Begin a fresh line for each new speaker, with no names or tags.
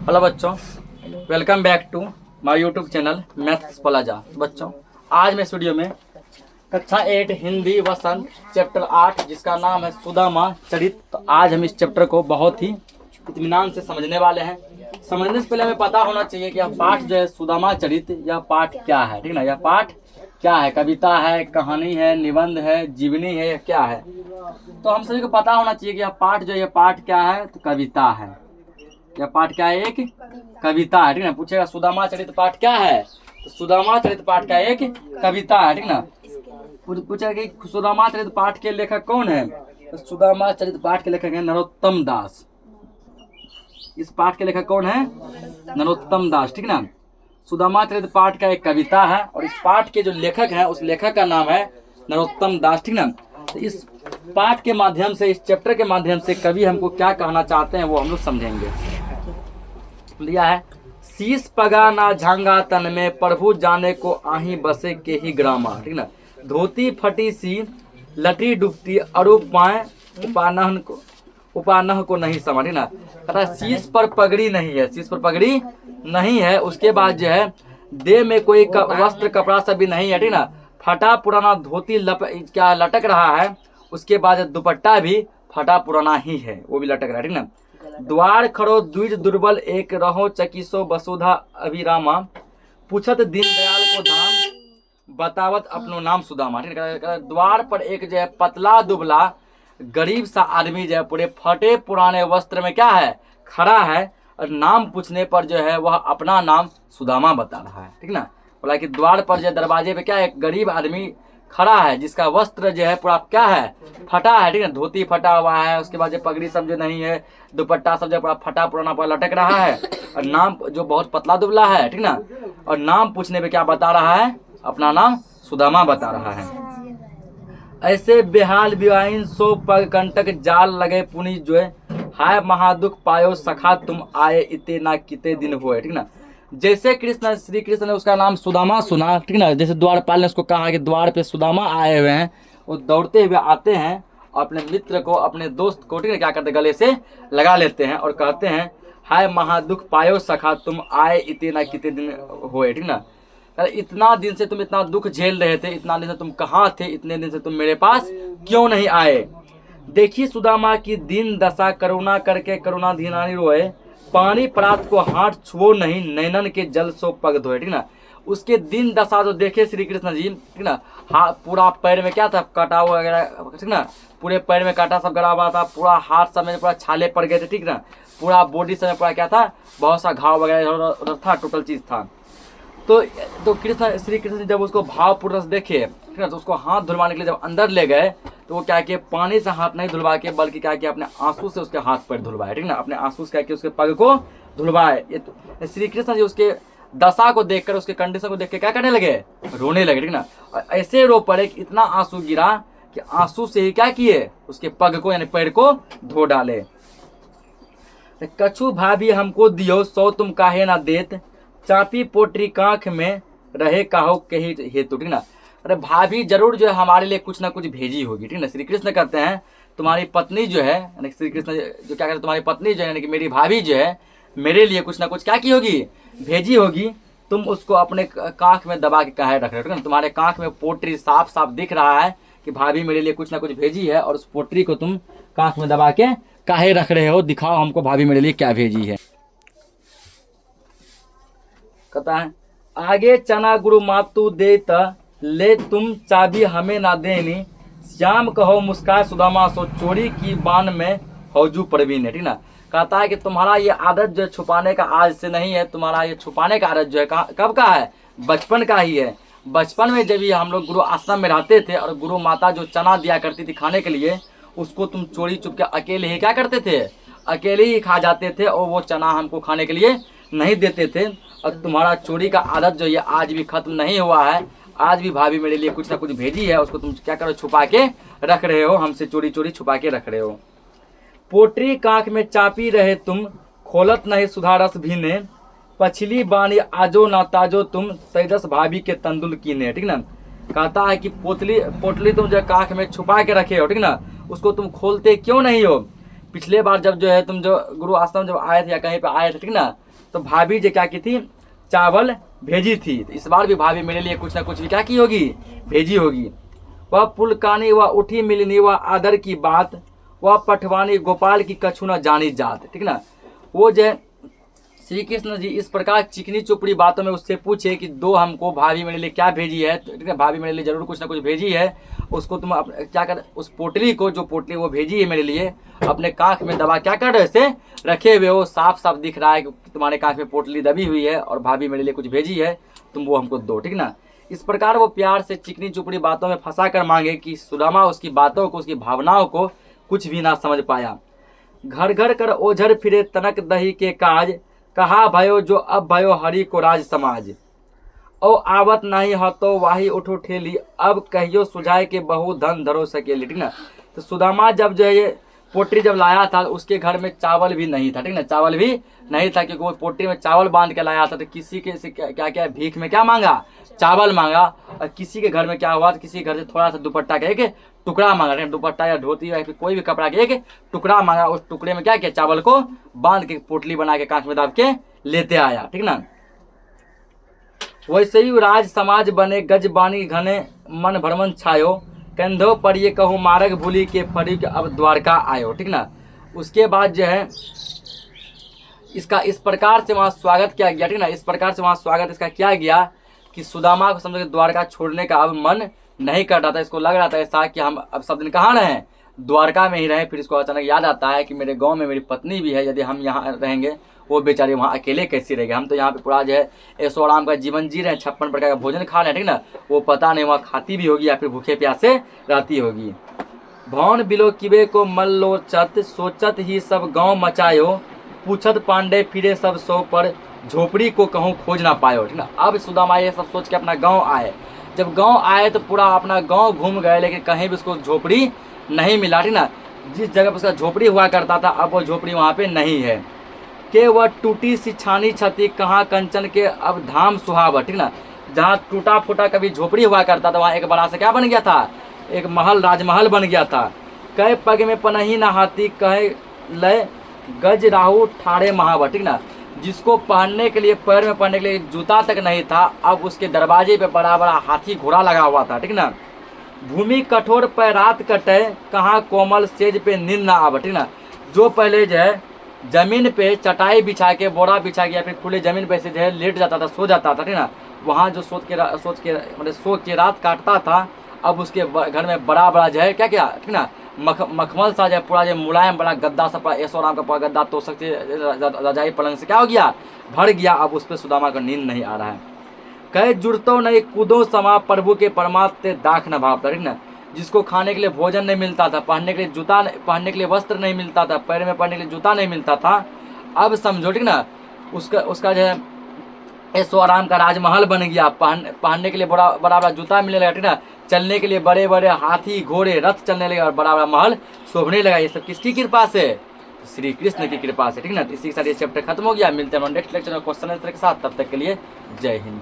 Hello बच्चों, welcome back to my YouTube channel Maths Plaza. बच्चों, आज मैं स्टूडियो में कक्षा 8 हिंदी वसंत चैप्टर 8 जिसका नाम है सुदामा चरित। तो आज हम इस चैप्टर को बहुत ही इत्मीनान से समझने वाले हैं। समझने से पहले हमें पता होना चाहिए कि यह पाठ जो है सुदामा चरित, यह पाठ क्या है, ठीक ना। यह पाठ क्या है? कविता है, कहानी है, निबंध है, जीवनी है, यह क्या है? तो हम सभी को पता होना चाहिए कि यह पाठ जो है, यह पाठ क्या है? तो कविता है। यह पाठ क्या है? एक कविता है, ठीक ना। पूछेगा सुदामा चरित पाठ क्या है, तो सुदामा चरित पाठ का एक कविता है, ठीक ना। पूछेगा कि सुदामा चरित पाठ के लेखक कौन है, तो सुदामा चरित पाठ के लेखक है नरोत्तम दास। इस पाठ के लेखक कौन है? नरोत्तम दास, ठीक ना। सुदामा चरित पाठ का एक कविता है और इस पाठ के जो लेखक हैं उस लेखक का नाम है नरोत्तम दास, ठीक ना। तो इस पाठ के माध्यम से, इस चैप्टर के माध्यम से कवि हमको क्या कहना चाहते हैं वो हम लोग समझेंगे। लिया है, शीश पगा ना झांगा तन में, प्रभु जाने को आही बसे के ही ग्रामा, ठीक ना। धोती फटी सी लटी डुबती उपानह को नहीं समा, ठीक ना। कहता शीश पर पगड़ी नहीं है, शीश पर पगड़ी नहीं है। उसके बाद जो है देह में कोई वस्त्र कपड़ा सब भी नहीं है, ठीक ना। फटा पुराना धोती क्या लटक रहा है। उसके बाद दुपट्टा भी फटा पुराना ही है, वो भी लटक रहा है, ठीक ना। द्वार खड़ो द्विज दुर्बल एक रहो चकिसो वसुधा अभिरामा, पूछत दीनदयाल को धाम बतावत अपनो नाम सुदामा, ठीक है। द्वार पर एक जो है पतला दुबला गरीब सा आदमी जो है पूरे फटे पुराने वस्त्र में क्या है? खड़ा है और नाम पूछने पर जो है वह अपना नाम सुदामा बता रहा है, ठीक ना। बोला कि द्वार पर जो दरवाजे पे क्या है, एक गरीब आदमी खड़ा है जिसका वस्त्र जो है पूरा क्या है? फटा है, ठीक है। धोती फटा हुआ है, उसके बाद जो पगड़ी सब जो नहीं है, दुपट्टा सब जो पूरा फटा पुराना पूरा लटक रहा है और नाम जो बहुत पतला दुबला है, ठीक ना। और नाम पूछने पे क्या बता रहा है? अपना नाम सुदामा बता रहा है। ऐसे बेहाल बिवाइन सो पग कंटक जाल लगे पुनि जो है, हाय महादुख पायो सखा तुम आए इते ना किते दिन हुए, ठीक ना। जैसे कृष्ण श्री कृष्ण ने उसका नाम सुदामा सुना, ठीक ना। जैसे द्वारपाल ने उसको कहा कि द्वार पे सुदामा आए हुए हैं, वो दौड़ते हुए आते हैं और अपने मित्र को, अपने दोस्त को, ठीक है, क्या करते, गले से लगा लेते हैं और कहते हैं हाय महादुख पायो सखा तुम आए इते ना किते दिन हुए, ठीक ना। इतना दिन से तुम इतना दुख झेल रहे थे, इतना दिन से तुम कहाँ थे, इतने दिन से तुम मेरे पास क्यों नहीं आए। देखी सुदामा की दीन दशा करुणा करके करुणा धीनानी रोए, पानी परात को हाथ छुओ नहीं नैनन के जल सो पग धोए, ठीक ना। उसके दिन दशा जो देखे श्री कृष्ण जी, ठीक ना। हाथ पूरा पैर में क्या था? काटा वगैरह, ठीक ना। पूरे पैर में काटा सब गड़ा हुआ था, पूरा हाथ सब में पूरा छाले पड़ गए थे, ठीक ना। पूरा बॉडी सब में पूरा क्या था? बहुत सा घाव वगैरह था, टोटल चीज था। तो कृष्ण श्री कृष्ण जब उसको भावपूर्वक से देखे, ठीक है, तो उसको हाथ धुलवाने के लिए जब अंदर ले गए तो वो क्या किया? पानी से हाथ नहीं धुलवा के बल्कि क्या किया? अपने आंसू से उसके हाथ पैर धुलवाए, ठीक ना। अपने आंसू से क्या किया? उसके पग को धुलवाए। ये श्री कृष्ण जी उसके दशा को देखकर, उसके कंडीशन को देख के क्या करने लगे? रोने लगे, ठीक ना। और ऐसे रो पड़े कि इतना आंसू गिरा कि आंसू से ही क्या किए? उसके पग को यानी पैर को धो डाले। कछु भाभी हमको दियो सो तुम काहे ना देत, चापी पोटरी कांख में रहे काहो कही हेतु, ठीक ना। अरे भाभी जरूर जो है हमारे लिए कुछ ना कुछ भेजी होगी, ठीक ना। श्री कृष्ण कहते हैं तुम्हारी पत्नी जो है, यानी श्री कृष्ण जो क्या कहते हैं, तुम्हारी पत्नी जो है यानी कि मेरी भाभी जो है मेरे लिए कुछ ना कुछ क्या की होगी? भेजी होगी। तुम उसको अपने कांख में दबा के काहे रख रहे हो, ठीक ना। तुम्हारे कांख में पोटरी साफ साफ दिख रहा है कि भाभी मेरे लिए कुछ ना कुछ भेजी है और उस पोटरी को तुम कांख में दबा के काहे रख रहे हो? दिखाओ हमको भाभी मेरे लिए क्या भेजी है। कहता है आगे चना गुरु मातु देत ले तुम चाबी हमें ना देनी, श्याम कहो मुस्कान सुदामा सो चोरी की बान में हौजू प्रवीण है, ठीक ना। कहता है कि तुम्हारा ये आदत जो छुपाने का आज से नहीं है, तुम्हारा ये छुपाने का आदत जो है कब का है? बचपन का ही है। बचपन में जब हम लोग गुरु आश्रम में रहते थे और गुरु माता जो चना दिया करती थी खाने के लिए, उसको तुम चोरी चुप के अकेले ही क्या करते थे? अकेले ही खा जाते थे और वो चना हमको खाने के लिए नहीं देते थे। और तुम्हारा चोरी का आदत जो ये आज भी खत्म नहीं हुआ है। आज भी भाभी मेरे लिए कुछ ना कुछ भेजी है, उसको तुम क्या करो? छुपा के रख रहे हो, हमसे चोरी चोरी छुपा के रख रहे हो। पोटरी कांख में चापी रहे तुम, खोलत नहीं सुधारस भी ने, पछली बानी आजो ना ताजो तुम, तेजस भाभी के तंदुल कीने, ठीक ना। कहता है कि पोटली तुम जो कांख में छुपा के रखे हो, ठीक ना, उसको तुम खोलते क्यों नहीं हो? पिछले बार जब जो है तुम जो गुरु आश्रम जब आए थे या कहीं पे आए थे, ठीक ना, तो भाभी जो क्या की थी, चावल भेजी थी। तो इस बार भी भाभी मेरे लिए कुछ ना कुछ भी क्या की होगी, भेजी होगी। वह पुलकानी वह उठी मिलनी वह आदर की बात, वह पठवानी गोपाल की कछु न जानी जात, ठीक ना। वो जो है श्री कृष्ण जी इस प्रकार चिकनी चुपड़ी बातों में उससे पूछे कि दो हमको भाभी मेरे लिए क्या भेजी है, ठीक है, भाभी मेरे लिए जरूर कुछ ना कुछ भेजी है, उसको तुम क्या कर, उस पोटली को, जो पोटली वो भेजी है मेरे लिए, अपने काख में दबा क्या कर रहे से रखे हुए हो, साफ साफ दिख रहा है कि तुम्हारे काख में पोटली दबी हुई है और भाभी मेरे लिए कुछ भेजी है, तुम वो हमको दो, ठीक ना। इस प्रकार वो प्यार से चिकनी चुपड़ी बातों में फंसा कर मांगे कि सुदामा उसकी बातों को, उसकी भावनाओं को कुछ भी ना समझ पाया। घर घर कर ओझर फिरे तनक दही के काज, कहा भयो जो अब भयो हरि को राज समाज। ओ आवत नहीं हो तो वाही उठो ठेली, अब कहियो सुझाए के बहु धन धरो सकेली, ठीक ना। तो सुदामा जब जो है ये पोटरी जब लाया था, उसके घर में चावल भी नहीं था, ठीक ना, चावल भी नहीं था, क्योंकि वो पोटरी में चावल बांध के लाया था। तो किसी के से क्या क्या भीख में क्या मांगा, चावल मांगा। और किसी के घर में क्या हुआ, तो किसी के घर से थोड़ा सा दुपट्टा का एक टुकड़ा मांगा, दुपट्टा या धोती या फिर कोई भी कपड़ा का एक टुकड़ा मांगा। उस टुकड़े में क्या किया, चावल को बांध के पोटली बना के कांच में दाब के लेते आया, ठीक ना। वैसे ही राज समाज बने गज बानी घने मन भ्रमण छायो, कंधों पर ये कहूँ मार्ग भूली के फरी के अब द्वारका आयो, ठीक ना। उसके बाद जो है इसका इस प्रकार से वहाँ स्वागत किया गया, ठीक ना। इस प्रकार से वहाँ स्वागत इसका किया गया कि सुदामा को समझो कि द्वारका छोड़ने का अब मन नहीं कर रहा था। इसको लग रहा था ऐसा कि हम अब सब दिन कहाँ रहें, द्वारका में ही रहें। फिर इसको अचानक याद आता है कि मेरे गांव में मेरी पत्नी भी है, यदि हम यहाँ रहेंगे वो बेचारे वहाँ अकेले कैसे रहेंगे। हम तो यहाँ पे पूरा जो है ऐशो आराम का जीवन जी रहे हैं, 56 प्रकार का भोजन खा रहे हैं, ठीक ना। वो पता नहीं वहाँ खाती भी होगी या फिर भूखे प्यासे रहती होगी। भवन बिलो किबे को मल्लोचत, सोचत ही सब गाँव मचायो, पूछत पांडे फिरे सब सो पर, झोपड़ी को कहूँ खोज ना पायो, ठीक ना। अब सुदामा ये सब सोच के अपना गाँव आए। जब गाँव आए तो पूरा अपना गाँव घूम गए, लेकिन कहीं भी उसको झोपड़ी नहीं मिला, ठीक ना। जिस जगह पर उसका झोपड़ी हुआ करता था अब वो झोपड़ी वहाँ पे नहीं है। के वह टूटी सी छानी छती, कहाँ कंचन के अब धाम सुहावा, ठीक ना। जहाँ टूटा फूटा कभी झोपड़ी हुआ करता था वहाँ एक बड़ा सा क्या बन गया था, एक महल, राजमहल बन गया था। कहे पग में पनही नहाती, कहे लय गज राहु ठाड़े महावा, ठीक ना। जिसको पहनने के लिए, पैर में पहनने के लिए जूता तक नहीं था, अब उसके दरवाजे पे बड़ा बड़ा हाथी घोड़ा लगा हुआ था, ठीक ना। भूमि कठोर पर रात कटे, कहाँ कोमल सेज पे नींद ना आवे, ठीक ना। जो पहले जो है जमीन पे चटाई बिछा के, बोरा बिछा के या फिर खुले जमीन पे से जो है लेट जाता था, सो जाता था, ठीक ना। वहाँ जो सो के रात काटता था, अब उसके घर में बड़ा बड़ा जो है क्या क्या, ठीक ना, मखमल सा जो है पूरा जो मुलायम बड़ा गद्दा सा, ऐशो आराम का पूरा गद्दा तो सकते रजाई पलंग से क्या हो गया, भर गया। अब उस पर सुदामा का नींद नहीं आ रहा है। कहे जुड़तो नहीं कूदो समा, प्रभु के परमात्म दाख न भावता, ठीक ना। जिसको खाने के लिए भोजन नहीं मिलता था, पहनने के लिए जूता, पहनने के लिए वस्त्र नहीं मिलता था, पैर में पहनने के लिए जूता नहीं मिलता था, अब समझो, ठीक ना, उसका जो है ऐशो आराम का राजमहल बन गया। पहनने के लिए बड़ा बड़ा जूता मिलने लगा, ठीक ना। चलने के लिए बड़े बड़े हाथी घोड़े रथ चलने लगे और बड़ा बड़ा महल शोभने लगा। ये सब किसकी कृपा से, श्री कृष्ण की कृपा से, ठीक ना। इसी के साथ ये चैप्टर खत्म हो गया। मिलते हैं नेक्स्ट लेक्चर में क्वेश्चन आंसर के साथ, तब तक के लिए जय हिंद।